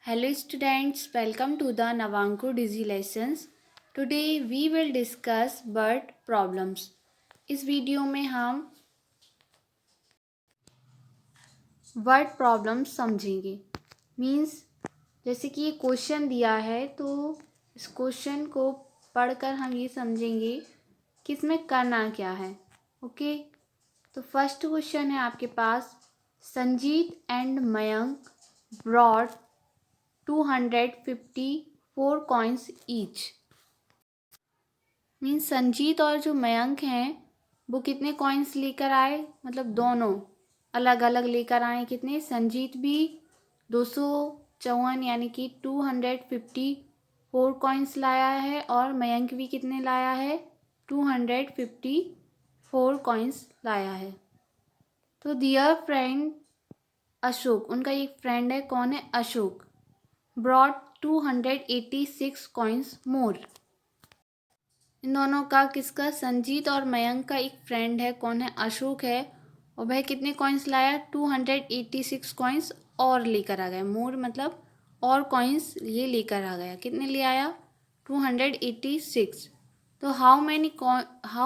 Hello students, welcome to the Navanko Digi lessons. Today we will discuss word problems. इस video में हम word problems समझेंगे। Means जैसे कि ये क्वेश्चन दिया है तो इस क्वेश्चन को पढ़कर हम ये समझेंगे कि इसमें करना क्या है। ओके, तो फर्स्ट क्वेश्चन है आपके पास, Sanjeet and Mayank brought 254 coins each. Means Sanjeet और जो मयंक हैं वो कितने कॉइन्स लेकर आए, मतलब दोनों अलग अलग लेकर आए। कितने? संजीत भी 254 यानी कि 254 कॉइन्स लाया है और मयंक भी कितने लाया है? 254 कॉइन्स लाया है। तो दियर फ्रेंड अशोक, उनका एक फ्रेंड है, कौन है? अशोक, ब्रॉड 286 कॉइन्स मोर। इन दोनों का, किसका? संजीत और मयंक का एक फ्रेंड है, कौन है? अशोक है, और वह कितने कॉइन्स लाया? 286 कॉइन्स और लेकर आ गया। मोर मतलब और कॉइन्स ये लेकर आ गया। कितने ले आया? 286। तो how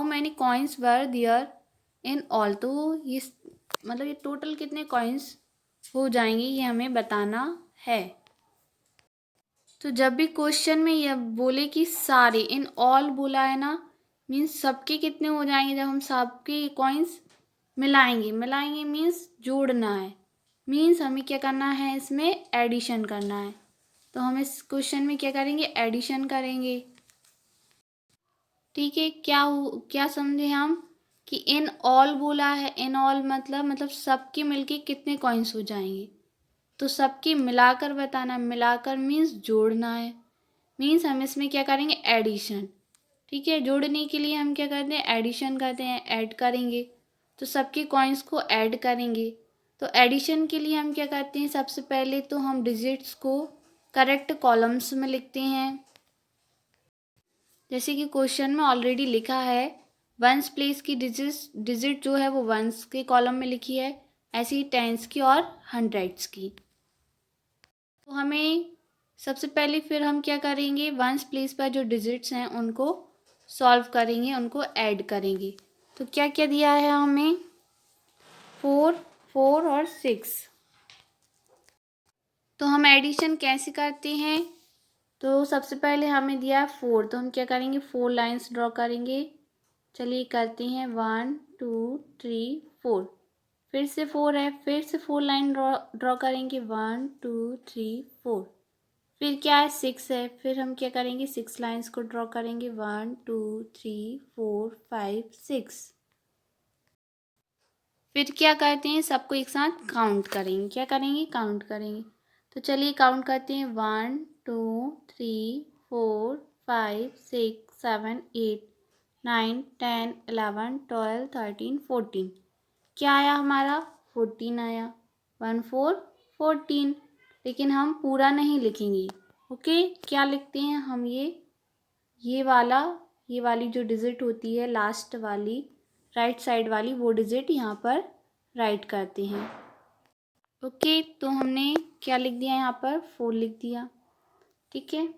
many coins were there in all. तो ये मतलब ये टोटल कितने कॉइन्स हो जाएंगे ये हमें बताना है। तो जब भी क्वेश्चन में यह बोले कि सारे, इन ऑल बोला है ना, मीन्स सबके कितने हो जाएंगे। जब हम सबके कॉइन्स मिलाएंगे मीन्स जोड़ना है। मीन्स हमें क्या करना है? इसमें एडिशन करना है। तो हम इस क्वेश्चन में क्या करेंगे? एडिशन करेंगे। ठीक है, क्या समझे हम कि इन ऑल बोला है। इन ऑल मतलब सबके मिलके कितने कॉइन्स हो जाएंगे। तो सबकी मिलाकर बताना, मिलाकर मीन्स जोड़ना है। मीन्स हम इसमें क्या करेंगे? एडिशन। ठीक है, जोड़ने के लिए हम क्या करते हैं? एडिशन करते हैं, ऐड करेंगे। तो सबके कॉइन्स को ऐड करेंगे। तो एडिशन के लिए हम क्या करते हैं? सबसे पहले तो हम डिजिट्स को करेक्ट कॉलम्स में लिखते हैं। जैसे कि क्वेश्चन में ऑलरेडी लिखा है, वंस प्लेस की डिजिट जो है वो वंस के कॉलम में लिखी है, ऐसे ही टेंस की और हंड्रेड्स की। तो हमें सबसे पहले फिर हम क्या करेंगे? वंस प्लेस पर जो डिजिट्स हैं उनको सॉल्व करेंगे, उनको ऐड करेंगे। तो क्या क्या दिया है हमें? 4, 4 और 6। तो हम एडिशन कैसे करते हैं? तो सबसे पहले हमें दिया है 4, तो हम क्या करेंगे? 4 लाइन्स ड्रॉ करेंगे। चलिए करते हैं, 1 2 3 4। फिर से 4 है, फिर से 4 लाइन ड्रॉ करेंगे, 1 2 3 4। फिर क्या है? 6 है, फिर हम क्या करेंगे? 6 लाइन्स को ड्रॉ करेंगे, 1 2 3 4 5 6। फिर क्या करते हैं? सबको एक साथ काउंट करेंगे। क्या करेंगे? काउंट करेंगे। तो चलिए काउंट करते हैं, 1 2 3 4 5 6 7 8 9 10 11 12 13 14। क्या आया हमारा? 14 आया। 1 4 14। लेकिन हम पूरा नहीं लिखेंगे। ओके, क्या लिखते हैं हम? ये वाली जो डिजिट होती है लास्ट वाली, राइट साइड वाली, वो डिजिट यहाँ पर राइट करते हैं। ओके, तो हमने क्या लिख दिया यहाँ पर? 4 लिख दिया। ठीक है,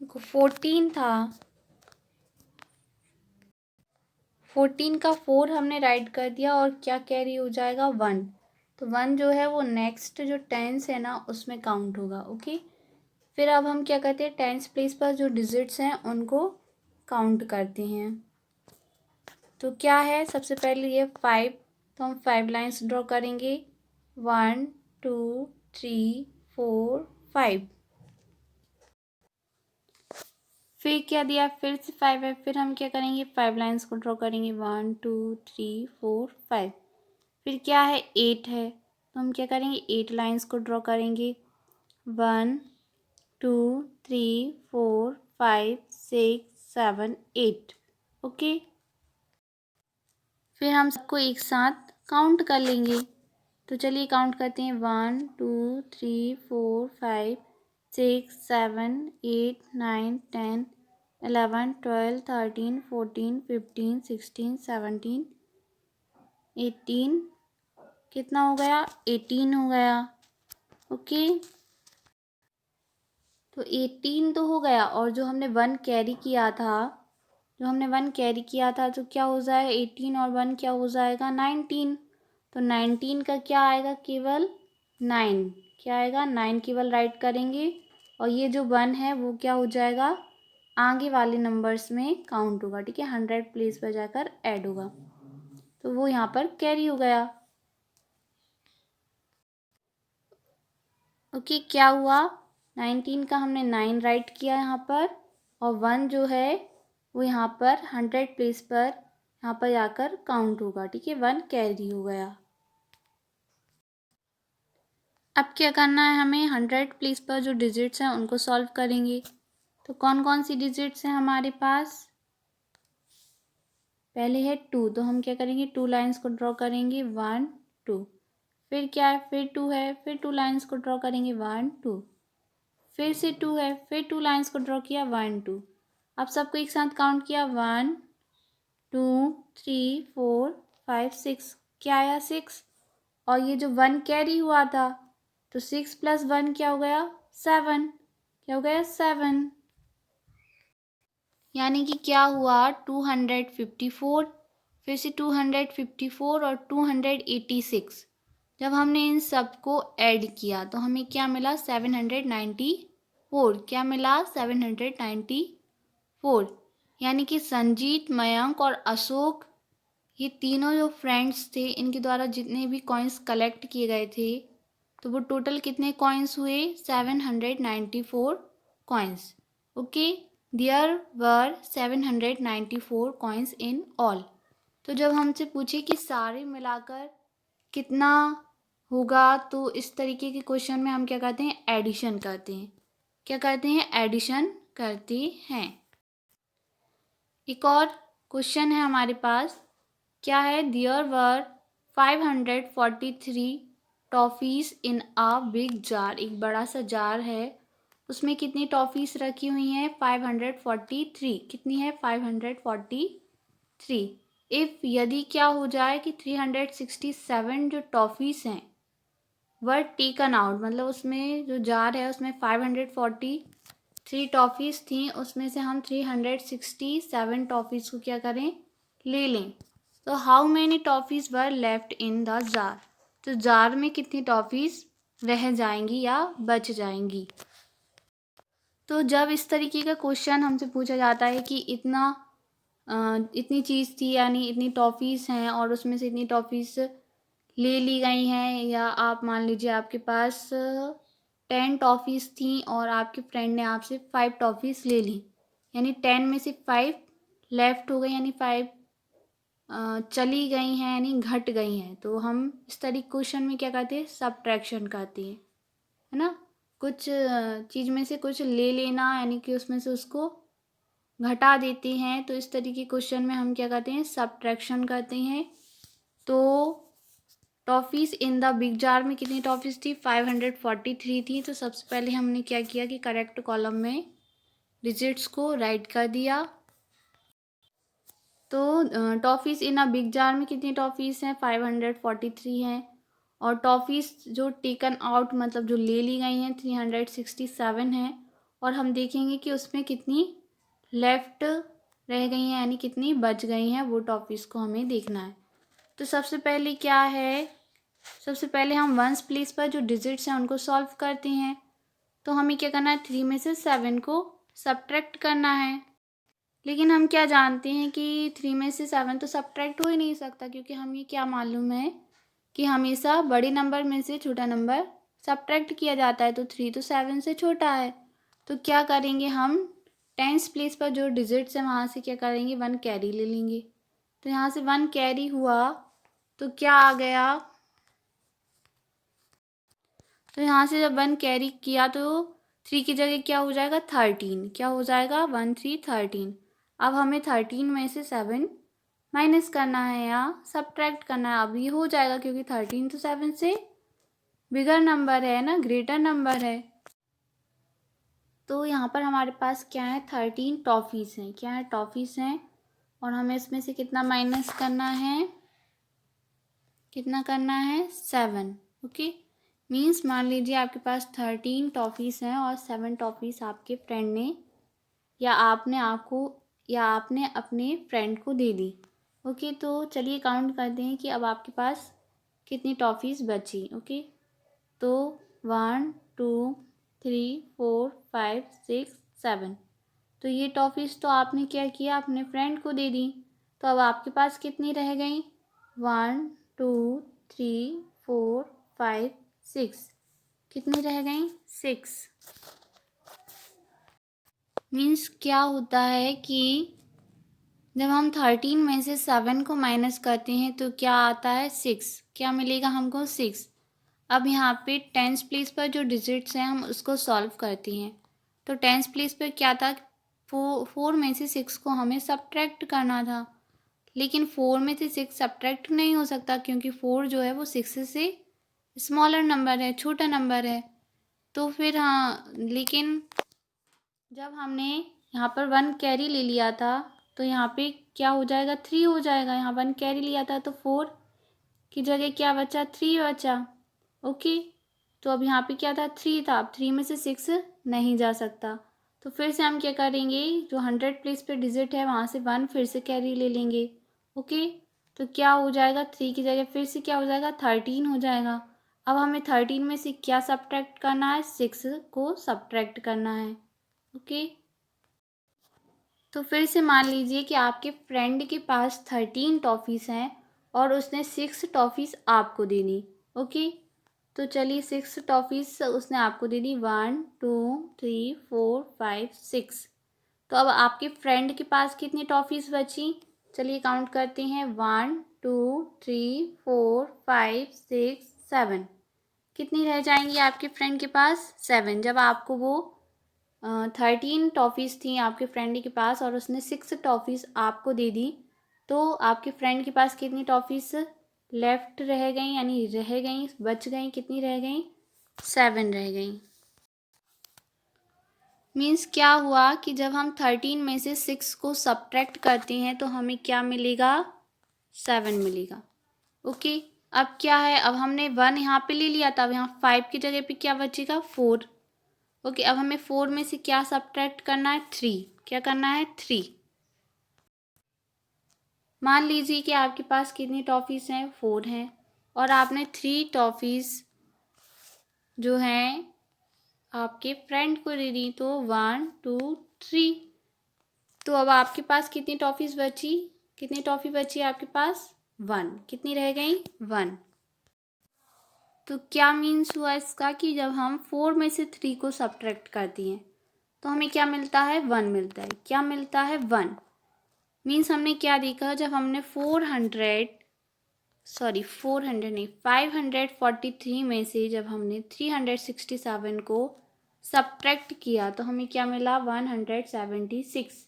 14 था, 14 का 4 हमने राइट कर दिया, और क्या कैरी हो जाएगा? 1। तो 1 जो है वो नेक्स्ट जो टेंस है ना उसमें काउंट होगा। ओके, फिर अब हम क्या करते हैं? टेंस प्लेस पर जो डिजिट्स हैं उनको काउंट करते हैं। तो क्या है? सबसे पहले ये 5, तो हम 5 लाइन्स ड्रॉ करेंगे, 1 2 3 4 5। फिर क्या दिया? फिर से 5 है, फिर हम क्या करेंगे? 5 लाइन्स को ड्रॉ करेंगे, 1 2 3 4 5। फिर क्या है? 8 है, तो हम क्या करेंगे? 8 लाइन्स को ड्रॉ करेंगे, 1 2 3 4 5 6 7 8। ओके, फिर हम सबको एक साथ काउंट कर लेंगे। तो चलिए काउंट करते हैं, 1 2 3 4 5 6 7 8 9 10 11 12 13 14 15 16 17 18। कितना हो गया? 18 हो गया। ओके, तो 18 तो हो गया, और जो हमने 1 कैरी किया था, तो क्या हो जाएगा, 18 और 1 क्या हो जाएगा, 19। तो 19 का क्या आएगा, केवल 9, क्या आएगा, 9 केवल राइट करेंगे, और ये जो 1 है वो क्या हो जाएगा, आगे वाले नंबर्स में काउंट होगा, ठीक है, 100 प्लेस पर जाकर ऐड होगा, तो वो यहाँ पर कैरी हो गया। ओके, क्या हुआ, 19 का हमने 9 राइट किया यहाँ पर, और 1 जो है वो यहाँ पर 100 प्लेस पर यहाँ पर जाकर काउंट होगा, ठीक है, 1 कैरी हो गया। अब क्या करना है हमें, 100 प्लेस पर जो डिजिट्स हैं उनको सॉल्व करेंगे। तो कौन कौन सी डिजिट्स हैं हमारे पास, पहले है 2, तो हम क्या करेंगे, 2 लाइन्स को ड्रॉ करेंगे, 1 2, फिर क्या है, फिर 2 है, फिर 2 लाइन्स को ड्रॉ करेंगे, 1 2, फिर से 2 है, फिर 2 लाइन्स को ड्रॉ किया, 1 2। अब सबको एक साथ काउंट किया, 1 2 3 4 5 6, क्या आया, 6, और ये जो 1 कैरी हुआ था, तो 6 + 1 क्या हो गया, 7, क्या हो गया, 7, यानी कि क्या हुआ, 254, फिर से 254 और 286। जब हमने इन सबको ऐड किया तो हमें क्या मिला, 794, क्या मिला, 794, यानी कि संजीत, मयंक और अशोक, ये तीनों जो फ्रेंड्स थे, इनके द्वारा जितने भी कॉइन्स कलेक्ट किए गए थे, तो वो टोटल कितने कॉइन्स हुए, 794 coins. Okay, there were 794 coins in all. तो जब हमसे पूछे कि सारे मिलाकर कितना होगा, तो इस तरीके के क्वेश्चन में हम क्या करते हैं, एडिशन करते हैं, क्या करते हैं, एडिशन करते हैं। एक और क्वेश्चन है हमारे पास, क्या है, there were 543 toffees in a big jar, एक बड़ा सा जार है, उसमें कितनी टॉफ़ीज़ रखी हुई हैं, 543, कितनी है, 543। इफ़, यदि क्या हो जाए कि 367 जो टॉफ़ीज़ हैं वर टेकन आउट, मतलब उसमें जो जार है उसमें 543 टॉफ़ीज़ थी, उसमें से हम 367 टॉफ़ीज़ को क्या करें, ले लें, तो how many toffees were left in the jar, तो जार में कितनी टॉफ़ीज़ रह जाएंगी या बच जाएंगी। तो जब इस तरीके का क्वेश्चन हमसे पूछा जाता है कि इतनी चीज़ थी, यानी इतनी टॉफ़ीज़ हैं और उसमें से इतनी टॉफ़ीज़ ले ली गई हैं, या आप मान लीजिए आपके पास 10 टॉफ़ीज़ थी और आपके फ्रेंड ने आपसे 5 टॉफ़ीज़ ले ली, यानी 10 में से 5 लेफ्ट हो गई, यानी 5 चली गई हैं, यानी घट गई हैं, तो हम इस तरीके क्वेश्चन में क्या करते हैं, सब्ट्रैक्शन करते हैं, है ना, कुछ चीज़ में से कुछ ले लेना, यानी कि उसमें से उसको घटा देते हैं, तो इस तरीके क्वेश्चन में हम क्या करते हैं, सब्ट्रैक्शन करते हैं। तो toffees in the big jar में कितनी टॉफ़ीज़ थी, 543 थी, तो सबसे पहले हमने क्या किया कि करेक्ट कॉलम में डिजिट्स को राइट कर दिया। तो toffees in a big jar में कितनी टॉफ़ीज़ हैं, 543 हैं, और टॉफ़ीज़ जो टेकन आउट मतलब जो ले ली गई हैं 367 हैं, और हम देखेंगे कि उसमें कितनी लेफ़्ट रह गई हैं, यानी कितनी बच गई हैं, वो टॉफ़ीज़ को हमें देखना है। तो सबसे पहले क्या है, सबसे पहले हम वंस प्लेस पर जो डिजिट्स हैं उनको सॉल्व करते हैं। तो हमें क्या करना है, 3 में से 7 को सब्ट्रैक्ट करना है, लेकिन हम क्या जानते हैं कि 3 में से 7 तो सब्ट्रैक्ट हो ही नहीं सकता, क्योंकि हमें क्या मालूम है कि हमेशा बड़े नंबर में से छोटा नंबर सब्ट्रैक्ट किया जाता है, तो 3 तो 7 से छोटा है। तो क्या करेंगे हम, टेंस प्लेस पर जो डिजिट्स हैं वहाँ से क्या करेंगे, 1 कैरी ले लेंगे, तो यहाँ से 1 कैरी हुआ, तो क्या आ गया, तो यहाँ से जब 1 कैरी किया तो 3 की जगह क्या हो जाएगा, 13, क्या हो जाएगा, 1 3 13। अब हमें 13 में से 7 माइनस करना है या सब्ट्रैक्ट करना है, अब ये हो जाएगा क्योंकि 13 तो 7 से बिगर नंबर है ना, ग्रेटर नंबर है। तो यहाँ पर हमारे पास क्या है, 13 टॉफ़ीज़ हैं, क्या है, टॉफ़ीज़ हैं, और हमें इसमें से कितना माइनस करना है, कितना करना है, 7। ओके, मीन्स मान लीजिए आपके पास 13 टॉफ़ीज़ हैं और 7 टॉफ़ीज़ आपके फ्रेंड ने या आपने अपने फ्रेंड को दे दी। ओके, तो चलिए काउंट करते हैं कि अब आपके पास कितनी टॉफ़ीज़ बची। ओके, तो 1 2 3 4 5 6 7, तो ये टॉफ़ीज़ तो आपने क्या किया, अपने फ्रेंड को दे दी। तो अब आपके पास कितनी रह गई, 1 2 3 4 5 6, कितनी रह गई, 6। मीन्स क्या होता है कि जब हम 13 में से 7 को माइनस करते हैं तो क्या आता है, 6। क्या मिलेगा हमको, 6। अब यहाँ पे टेंस प्लेस पर जो डिजिट्स हैं हम उसको सॉल्व करते हैं। तो टेंस प्लेस पर क्या था, 4 में से 6 को हमें सब्ट्रैक्ट करना था, लेकिन 4 में से 6 सब्ट्रैक्ट नहीं हो सकता क्योंकि 4 जो है वो 6 से स्मॉलर नंबर है, छोटा नंबर है। तो फिर हाँ, लेकिन जब हमने यहाँ पर 1 कैरी ले लिया था तो यहाँ पे क्या हो जाएगा, 3 हो जाएगा। यहाँ 1 कैरी लिया था तो 4 की जगह क्या बचा, 3 बचा। ओके, तो अब यहाँ पे क्या था, 3 था। अब 3 में से 6 नहीं जा सकता, तो फिर से हम क्या करेंगे, जो 100 प्लेस पे डिजिट है वहाँ से 1 फिर से कैरी ले लेंगे। ओके, तो क्या हो जाएगा, 3 की जगह फिर से क्या हो जाएगा, 13 हो जाएगा। अब हमें 13 में से क्या सब्ट्रैक्ट करना है, 6 को सब्ट्रैक्ट करना है। ओके, तो फिर से मान लीजिए कि आपके फ्रेंड के पास 13 टॉफ़ीज़ हैं और उसने 6 टॉफ़ीज़ आपको दे दी। ओके, तो चलिए 6 टॉफ़ीज़ उसने आपको दे दी, 1 2 3 4 5 6। तो अब आपके फ्रेंड के पास कितनी टॉफ़ीज़ बची, चलिए काउंट करते हैं, 1 2 3 4 5 6 7, कितनी रह जाएंगी आपके फ्रेंड के पास, 7। जब आपको वो 13 टॉफ़ीज़ थी आपके फ्रेंड के पास और उसने 6 टॉफ़ीज़ आपको दे दी, तो आपके फ्रेंड के पास कितनी टॉफ़ीज़ लेफ्ट रह गई, यानी रह गई, बच गई, कितनी रह गई, 7 रह गई। मीन्स क्या हुआ कि जब हम 13 में से 6 को सब्ट्रैक्ट करते हैं तो हमें क्या मिलेगा, 7 मिलेगा। ओके, अब क्या है, अब हमने 1 यहाँ पे ले लिया था, अब यहाँ 5 की जगह पे क्या बचेगा, 4। ओके, अब हमें 4 में से क्या सब्ट्रैक्ट करना है, 3। क्या करना है, 3। मान लीजिए कि आपके पास कितनी टॉफ़ीज़ हैं, 4 हैं, और आपने 3 टॉफ़ीज़ जो हैं आपके फ्रेंड को दे दी, तो 1 2 3। तो अब आपके पास कितनी टॉफ़ीज़ बची, कितनी टॉफ़ी बची आपके पास, 1। कितनी रह गई, 1। तो क्या मीन्स हुआ इसका कि जब हम 4 में से 3 को सब्ट्रैक्ट करती हैं तो हमें क्या मिलता है, 1 मिलता है। क्या मिलता है, 1। मीन्स हमने क्या देखा, जब हमने 400 नहीं, 543 में से जब हमने 367 को सब्ट्रैक्ट किया तो हमें क्या मिला, 176।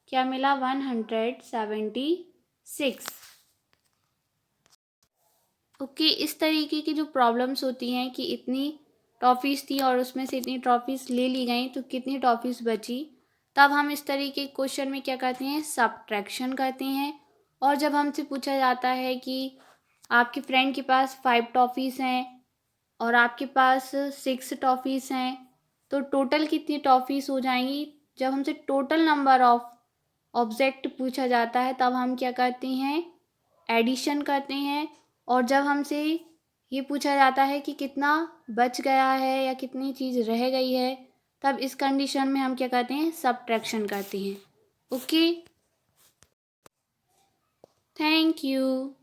क्या मिला, 176। ओके, इस तरीके की जो प्रॉब्लम्स होती हैं कि इतनी टॉफ़ीज़ थी और उसमें से इतनी टॉफ़ीज़ ले ली गई तो कितनी टॉफ़ीज़ बची, तब हम इस तरीके के क्वेश्चन में क्या करते हैं, सब्ट्रैक्शन करते हैं। और जब हमसे पूछा जाता है कि आपके फ्रेंड के पास 5 टॉफ़ीज़ हैं और आपके पास 6 टॉफ़ीज़ हैं, तो टोटल कितनी टॉफ़ीज़ हो जाएंगी, जब हमसे टोटल नंबर ऑफ ऑब्जेक्ट पूछा जाता है तब हम क्या करते हैं, एडिशन करते हैं। और जब हमसे ये पूछा जाता है कि कितना बच गया है या कितनी चीज़ रह गई है, तब इस कंडीशन में हम क्या करते हैं, सब्ट्रैक्शन करते हैं। Okay, thank you.